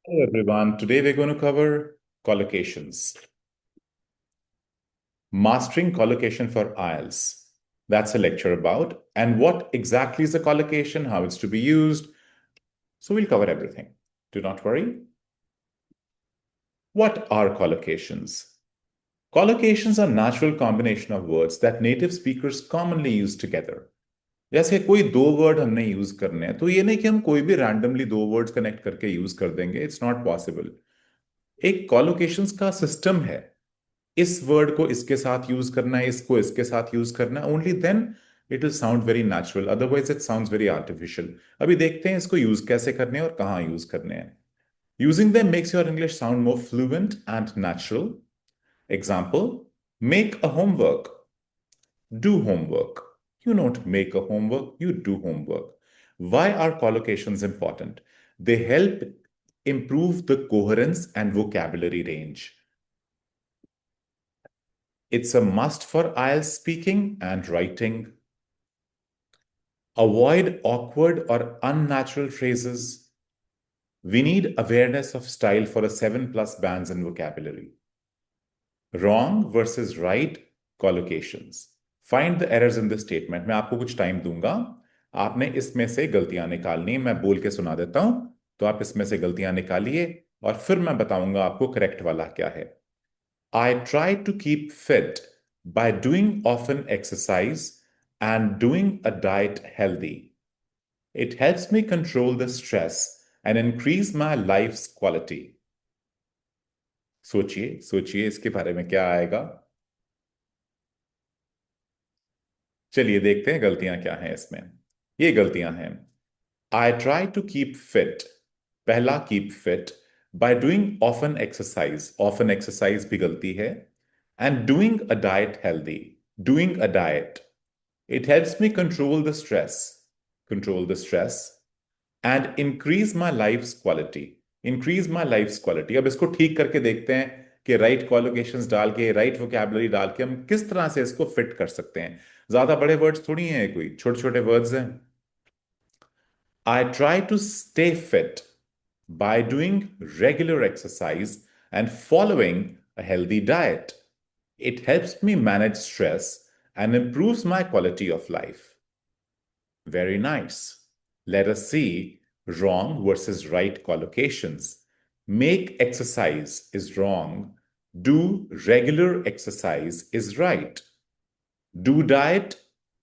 Hello everyone. Today we're going to cover collocations. Mastering collocation for IELTS. That's a lecture about. And what exactly is a collocation, how it's to be used. So we'll cover everything. Do not worry. What are collocations? Collocations are natural combination of words that native speakers commonly use together. जैसे कोई दो word हमने use करने हैं तो ये नहीं कि हम कोई भी रैंडमली दो वर्ड्स कनेक्ट करके यूज कर देंगे. It's not possible. एक कॉलोकेशंस का सिस्टम है. इस वर्ड को इसके साथ यूज करना है, इसको इसके साथ यूज करना है. Only then it will sound very natural, otherwise it sounds very artificial. अभी देखते हैं इसको यूज कैसे करने हैं और कहाँ यूज करने हैं. Using them makes your English sound more fluent and natural. Example: make a homework, do homework. You don't make a homework, you do homework. Why are collocations important? They help improve the coherence and vocabulary range. It's a must for IELTS speaking and writing. Avoid awkward or unnatural phrases. We need awareness of style for a 7+ bands in vocabulary. Wrong versus right collocations. Find the errors in this statement. मैं आपको कुछ time दूंगा. आपने इसमें से गलतियां निकालनी. मैं बोल के सुना देता हूं तो आप इसमें से गलतियां निकालिए और फिर मैं बताऊंगा आपको करेक्ट वाला क्या है. I try to keep fit by doing often exercise and doing a diet healthy. It helps me control the stress and increase my life's quality. सोचिए सोचिए इसके बारे में क्या आएगा. चलिए देखते हैं गलतियां क्या हैं इसमें. ये गलतियां हैं. I try to keep fit. पहला keep fit by doing often exercise. Often exercise भी गलती है. And doing a diet healthy. Doing a diet. It helps me control the stress and increase my life's quality. Increase my life's quality. अब इसको ठीक करके देखते हैं कि राइट कॉलोकेशंस डाल के, राइट वोकैबुलरी डाल के हम किस तरह से इसको फिट कर सकते हैं. ज्यादा बड़े वर्ड्स थोड़ी हैं, कोई छोटे छोटे वर्ड्स हैं. I try to stay fit by doing regular exercise and following a healthy diet. It helps me manage stress and improves my quality of life. Very nice. Let us see wrong versus right collocations. Make exercise is wrong. Do regular exercise is right. Do diet,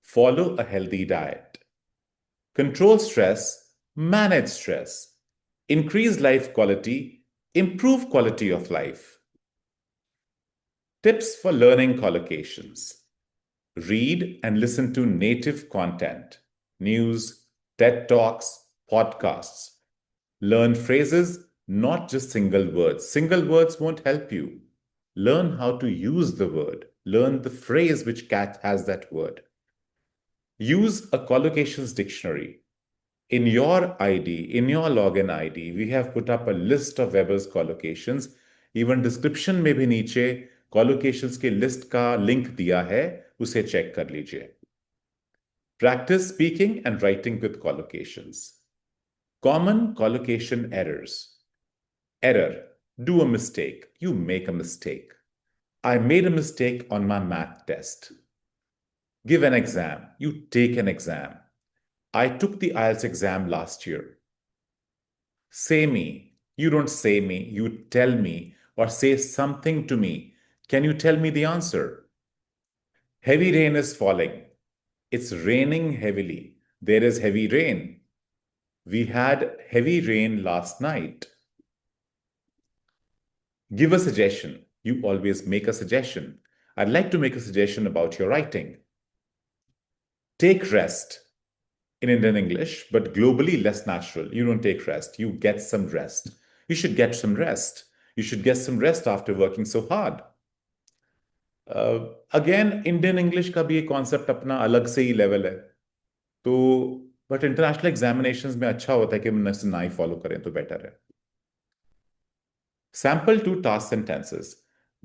follow a healthy diet. Control stress, manage stress. Increase life quality, improve quality of life. Tips for learning collocations. Read and listen to native content, news, TED Talks, podcasts. Learn phrases, not just single words. Single words won't help you. Learn how to use the word. Learn the phrase which has that word. Use a collocations dictionary. In your ID, in your login ID, we have put up a list of Webberz collocations. Even description में भी नीचे collocations के list का link दिया है, उसे check कर लीजिए. Practice speaking and writing with collocations. Common collocation errors. Error: do a mistake. You make a mistake. I made a mistake on my math test. Give an exam. You take an exam. I took the IELTS exam last year. Say me. You don't say me, you tell me or say something to me. Can you tell me the answer? Heavy rain is falling. It's raining heavily. There is heavy rain. We had heavy rain last night. Give a suggestion. You always make a suggestion. I'd like to make a suggestion about your writing. Take rest. In Indian English, but globally less natural. You don't take rest, you get some rest. You should get some rest. You should get some rest after working so hard. Again Indian English का भी एक concept अपना अलग से ही level है. तो but international examinations में अच्छा होता है कि हम ना ही फॉलो करें तो बेटर है. Sample 2 task sentences.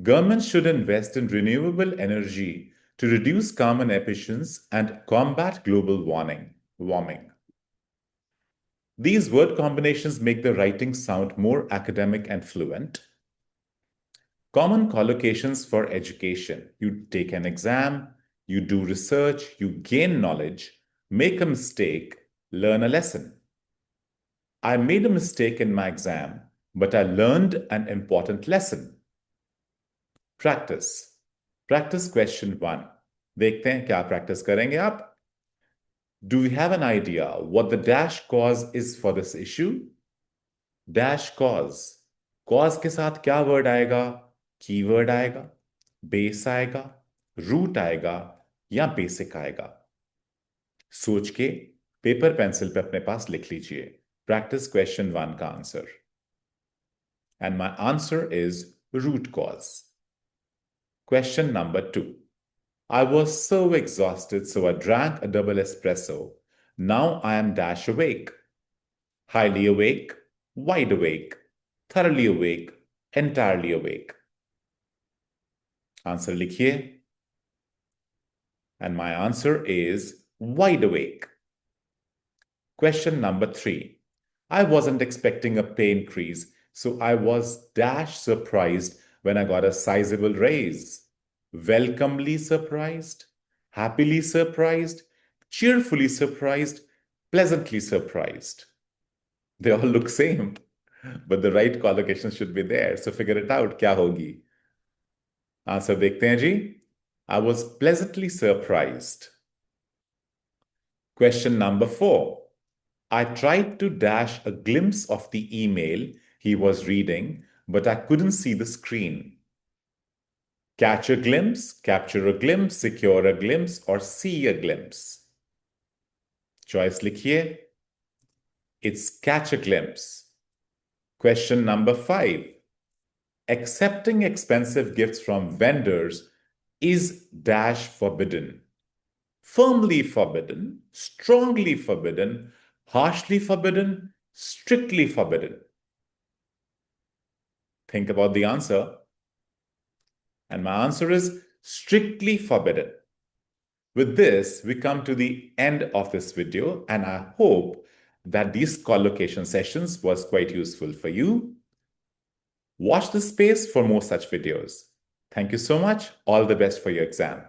Governments should invest in renewable energy to reduce carbon emissions and combat global warming. These word combinations make the writing sound more academic and fluent. Common collocations for education. You take an exam, you do research, you gain knowledge, make a mistake, learn a lesson. I made a mistake in my exam, but I learned an important lesson. Practice. Practice question 1. देखते हैं क्या practice करेंगे आप? Do you have an idea what the dash cause is for this issue? Dash cause. Cause के साथ क्या word आएगा? Keyword आएगा, base आएगा, root आएगा या basic आएगा? सोच के पेपर पेंसिल पे अपने पास लिख लीजिए. Practice question 1 का answer. And my answer is root cause. Question number 2. I was so exhausted, so I drank a double espresso. Now I am dash awake. Highly awake, wide awake, thoroughly awake, entirely awake. Answer likhiye. And my answer is wide awake. Question number 3. I wasn't expecting a pay increase, so I was dash surprised when I got a sizable raise. Welcomely surprised, happily surprised, cheerfully surprised, pleasantly surprised. They all look same, but the right collocation should be there. So figure it out. क्या होगी? Answer देखते हैं जी. I was pleasantly surprised. Question number 4. I tried to dash a glimpse of the email he was reading, but I couldn't see the screen. Catch a glimpse, capture a glimpse, secure a glimpse, or see a glimpse. Choice likhiye. It's catch a glimpse. Question number 5. Accepting expensive gifts from vendors is dash forbidden. Firmly forbidden, strongly forbidden, harshly forbidden, strictly forbidden. Think about the answer. And my answer is strictly forbidden. With this, we come to the end of this video, and I hope that these collocation sessions was quite useful for you. Watch this space for more such videos. Thank you so much. All the best for your exam.